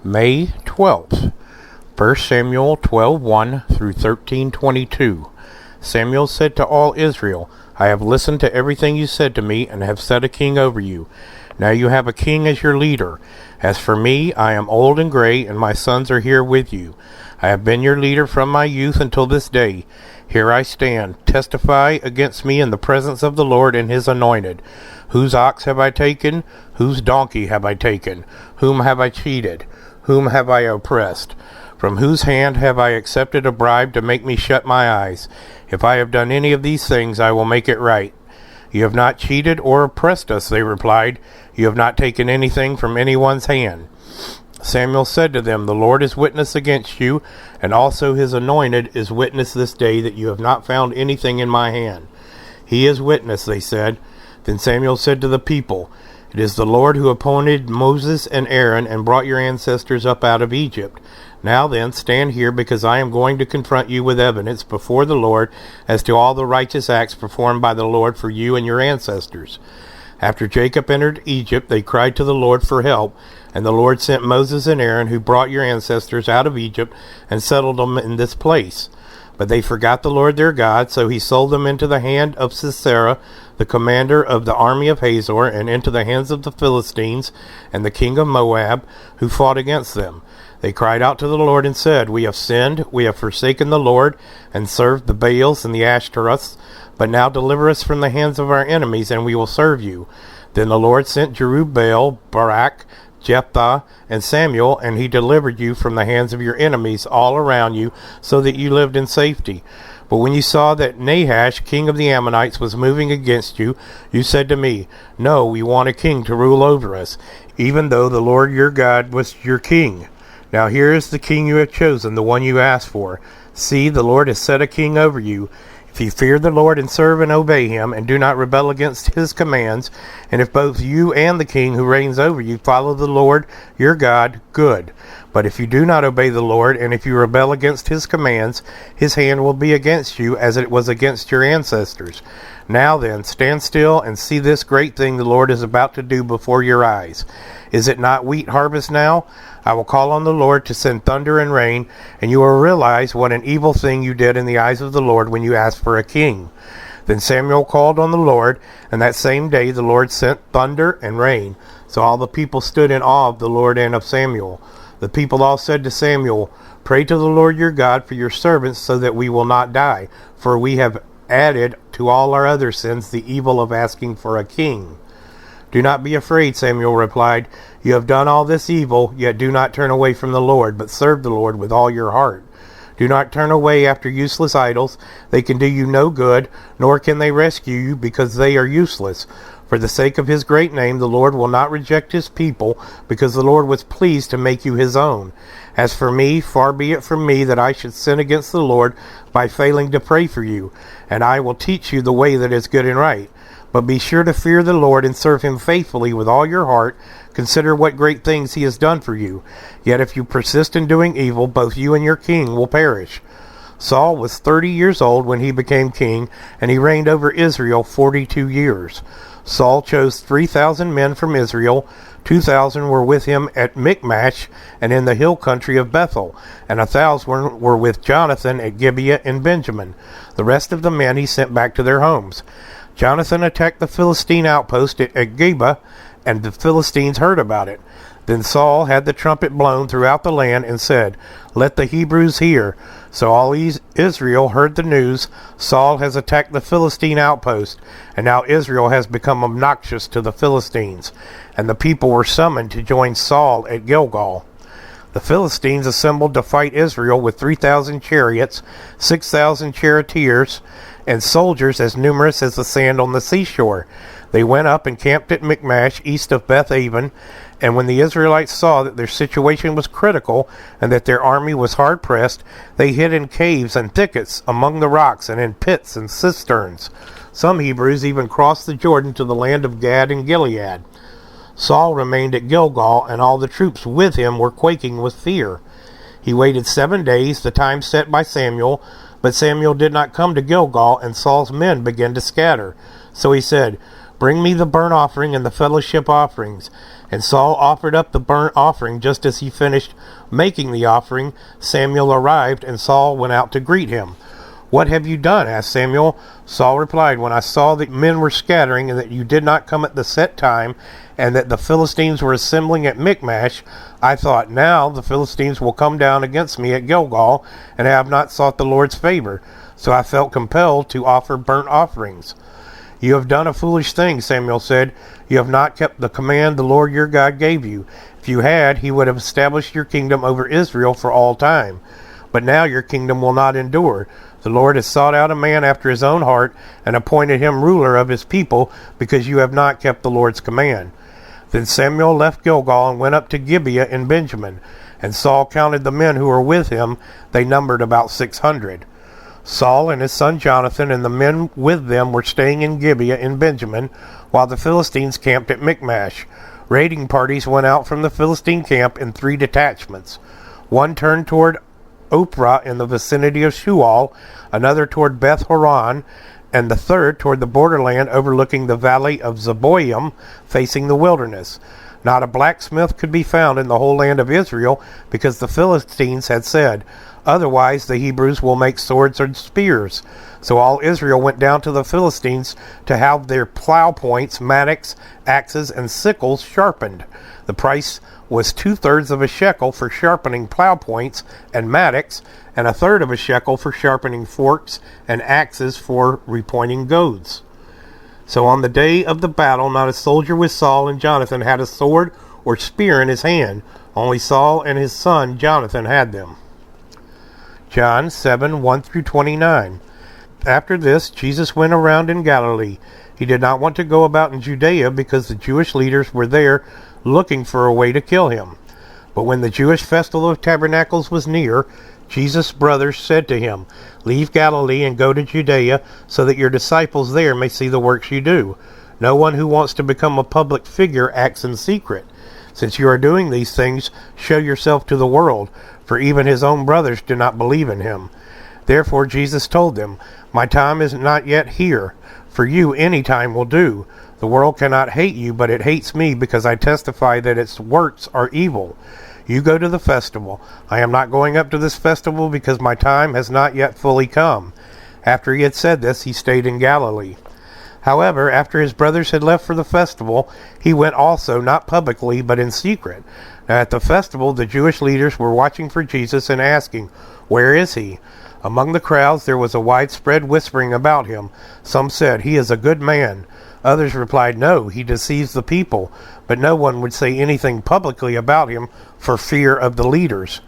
May 12th, 1 Samuel 12:1 through 13:22. Samuel said to all Israel, I have listened to everything you said to me and have set a king over you. Now you have a king as your leader. As for me, I am old and gray, and my sons are here with you. I have been your leader from my youth until this day. Here I stand. Testify against me in the presence of the Lord and his anointed. Whose ox have I taken? Whose donkey have I taken? Whom have I cheated? Whom have I oppressed? From whose hand have I accepted a bribe to make me shut my eyes? If I have done any of these things, I will make it right. You have not cheated or oppressed us, they replied. You have not taken anything from anyone's hand. Samuel said to them, The Lord is witness against you, and also his anointed is witness this day that you have not found anything in my hand. He is witness, they said. Then Samuel said to the people, It is the Lord who appointed Moses and Aaron and brought your ancestors up out of Egypt. Now then, stand here, because I am going to confront you with evidence before the Lord as to all the righteous acts performed by the Lord for you and your ancestors. After Jacob entered Egypt, they cried to the Lord for help, and the Lord sent Moses and Aaron, who brought your ancestors out of Egypt and settled them in this place. But they forgot the Lord their God, so he sold them into the hand of Sisera, the commander of the army of Hazor, and into the hands of the Philistines and the king of Moab, who fought against them. They cried out to the Lord and said, We have sinned, we have forsaken the Lord, and served the Baals and the Ashtoreths. But now deliver us from the hands of our enemies, and we will serve you. Then the Lord sent Jerubbaal, Barak, Jephthah, and Samuel, and he delivered you from the hands of your enemies all around you, so that you lived in safety. But when you saw that Nahash, king of the Ammonites, was moving against you, you said to me, No, we want a king to rule over us, even though the Lord your God was your king. Now here is the king you have chosen, the one you asked for. See, the Lord has set a king over you. If you fear the Lord and serve and obey him, and do not rebel against his commands, and if both you and the king who reigns over you follow the Lord your God, good. But if you do not obey the Lord, and if you rebel against his commands, his hand will be against you as it was against your ancestors. Now then, stand still and see this great thing the Lord is about to do before your eyes. Is it not wheat harvest now? I will call on the Lord to send thunder and rain, and you will realize what an evil thing you did in the eyes of the Lord when you asked for a king. Then Samuel called on the Lord, and that same day the Lord sent thunder and rain. So all the people stood in awe of the Lord and of Samuel. The people all said to Samuel, Pray to the Lord your God for your servants, so that we will not die, for we have added to all our other sins the evil of asking for a king. Do not be afraid, Samuel replied. You have done all this evil, yet do not turn away from the Lord, but serve the Lord with all your heart. Do not turn away after useless idols. They can do you no good, nor can they rescue you, because they are useless. For the sake of his great name, the Lord will not reject his people, because the Lord was pleased to make you his own. As for me, far be it from me that I should sin against the Lord by failing to pray for you, and I will teach you the way that is good and right. But be sure to fear the Lord and serve him faithfully with all your heart. Consider what great things he has done for you. Yet if you persist in doing evil, both you and your king will perish. Saul was 30 years old when he became king, and he reigned over Israel 42 years. Saul chose 3,000 men from Israel. 2,000 were with him at Michmash and in the hill country of Bethel, and 1,000 were with Jonathan at Gibeah in Benjamin. The rest of the men he sent back to their homes. Jonathan attacked the Philistine outpost at Gibeah, and the Philistines heard about it. Then Saul had the trumpet blown throughout the land and said, Let the Hebrews hear. So all Israel heard the news. Saul has attacked the Philistine outpost, and now Israel has become obnoxious to the Philistines. And the people were summoned to join Saul at Gilgal. The Philistines assembled to fight Israel with 3,000 chariots, 6,000 charioteers, and soldiers as numerous as the sand on the seashore. They went up and camped at Michmash, east of Beth-aven, and when the Israelites saw that their situation was critical and that their army was hard-pressed, they hid in caves and thickets among the rocks and in pits and cisterns. Some Hebrews even crossed the Jordan to the land of Gad and Gilead. Saul remained at Gilgal, and all the troops with him were quaking with fear. He waited 7 days, the time set by Samuel, but Samuel did not come to Gilgal, and Saul's men began to scatter. So he said, Bring me the burnt offering and the fellowship offerings. And Saul offered up the burnt offering. Just as he finished making the offering, Samuel arrived, and Saul went out to greet him. What have you done? Asked Samuel. Saul replied, When I saw that men were scattering, and that you did not come at the set time, and that the Philistines were assembling at Michmash, I thought, Now the Philistines will come down against me at Gilgal, and I have not sought the Lord's favor. So I felt compelled to offer burnt offerings. You have done a foolish thing, Samuel said. You have not kept the command the Lord your God gave you. If you had, he would have established your kingdom over Israel for all time. But now your kingdom will not endure. The Lord has sought out a man after his own heart and appointed him ruler of his people, because you have not kept the Lord's command. Then Samuel left Gilgal and went up to Gibeah in Benjamin. And Saul counted the men who were with him. They numbered about 600. Saul and his son Jonathan and the men with them were staying in Gibeah in Benjamin, while the Philistines camped at Michmash. Raiding parties went out from the Philistine camp in 3 detachments. One turned toward Ophrah in the vicinity of Shual, another toward Beth Horon, and the third toward the borderland overlooking the valley of Zeboim, facing the wilderness. Not a blacksmith could be found in the whole land of Israel, because the Philistines had said, Otherwise the Hebrews will make swords and spears. So all Israel went down to the Philistines to have their plow points, mattocks, axes, and sickles sharpened. The price was 2/3 of a shekel for sharpening plow points and mattocks, and 1/3 of a shekel for sharpening forks and axes for repointing goads. So on the day of the battle, not a soldier with Saul and Jonathan had a sword or spear in his hand. Only Saul and his son Jonathan had them. John 7:1-29. After this, Jesus went around in Galilee. He did not want to go about in Judea, because the Jewish leaders were there looking for a way to kill him. But when the Jewish festival of tabernacles was near, Jesus' brothers said to him, Leave Galilee and go to Judea, so that your disciples there may see the works you do. No one who wants to become a public figure acts in secret. Since you are doing these things, show yourself to the world, for even his own brothers do not believe in him. Therefore Jesus told them, My time is not yet here. For you any time will do. The world cannot hate you, but it hates me, because I testify that its works are evil. You go to the festival. I am not going up to this festival, because my time has not yet fully come. After he had said this, he stayed in Galilee. However, after his brothers had left for the festival, he went also, not publicly, but in secret. Now at the festival, the Jewish leaders were watching for Jesus and asking, Where is he? Among the crowds there was a widespread whispering about him. Some said, He is a good man. Others replied, No, he deceives the people. But no one would say anything publicly about him for fear of the leaders.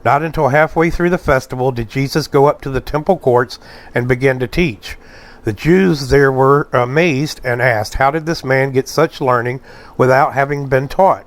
Not until halfway through the festival did Jesus go up to the temple courts and begin to teach. The Jews there were amazed and asked, How did this man get such learning without having been taught?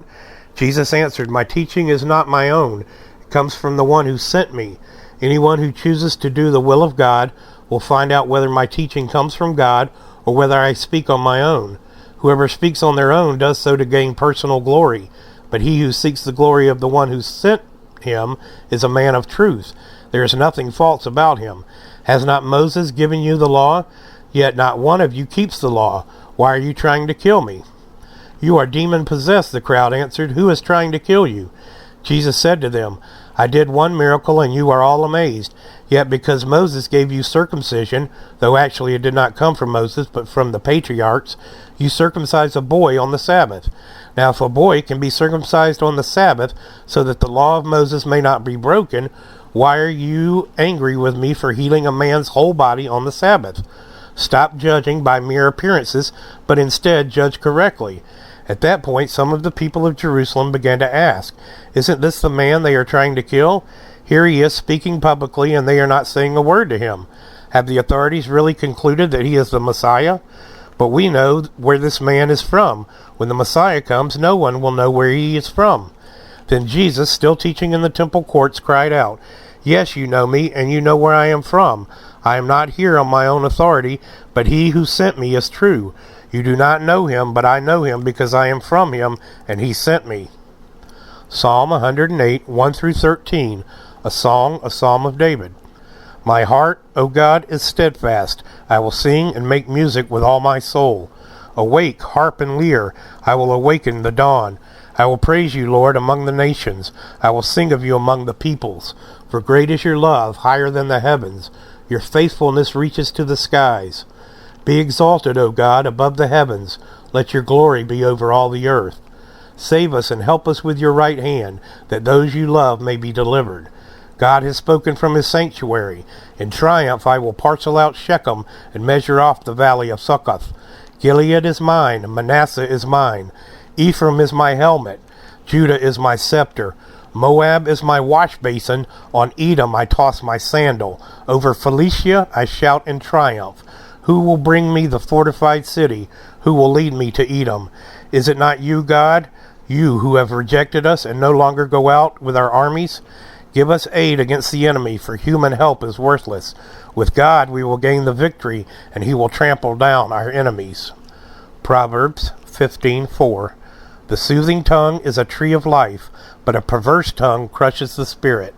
Jesus answered, My teaching is not my own. It comes from the one who sent me. Anyone who chooses to do the will of God will find out whether my teaching comes from God or whether I speak on my own. Whoever speaks on their own does so to gain personal glory, but he who seeks the glory of the one who sent him is a man of truth. There is nothing false about him. Has not Moses given you the law? Yet not one of you keeps the law. Why are you trying to kill me? You are demon-possessed, the crowd answered. Who is trying to kill you? Jesus said to them, I did one miracle, and you are all amazed. Yet because Moses gave you circumcision, though actually it did not come from Moses, but from the patriarchs, you circumcise a boy on the Sabbath. Now if a boy can be circumcised on the Sabbath, so that the law of Moses may not be broken, why are you angry with me for healing a man's whole body on the Sabbath? Stop judging by mere appearances, but instead judge correctly. At that point, some of the people of Jerusalem began to ask, Isn't this the man they are trying to kill? Here he is speaking publicly, and they are not saying a word to him. Have the authorities really concluded that he is the Messiah? But we know where this man is from. When the Messiah comes, no one will know where he is from. Then Jesus, still teaching in the temple courts, cried out, Yes, you know me, and you know where I am from. I am not here on my own authority, but he who sent me is true. You do not know him, but I know him, because I am from him, and he sent me. Psalm 108, 1-13, a psalm of David. My heart, O God, is steadfast. I will sing and make music with all my soul. Awake, harp and lyre, I will awaken the dawn. I will praise you, Lord, among the nations. I will sing of you among the peoples. For great is your love, higher than the heavens. Your faithfulness reaches to the skies. Be exalted, O God, above the heavens. Let your glory be over all the earth. Save us and help us with your right hand, that those you love may be delivered. God has spoken from his sanctuary. In triumph I will parcel out Shechem and measure off the valley of Succoth. Gilead is mine, Manasseh is mine. Ephraim is my helmet, Judah is my scepter. Moab is my wash basin, on Edom I toss my sandal. Over Philistia I shout in triumph. Who will bring me the fortified city? Who will lead me to Edom? Is it not you, God? You who have rejected us and no longer go out with our armies? Give us aid against the enemy, for human help is worthless. With God we will gain the victory, and he will trample down our enemies. Proverbs 15:4. The soothing tongue is a tree of life, but a perverse tongue crushes the spirit.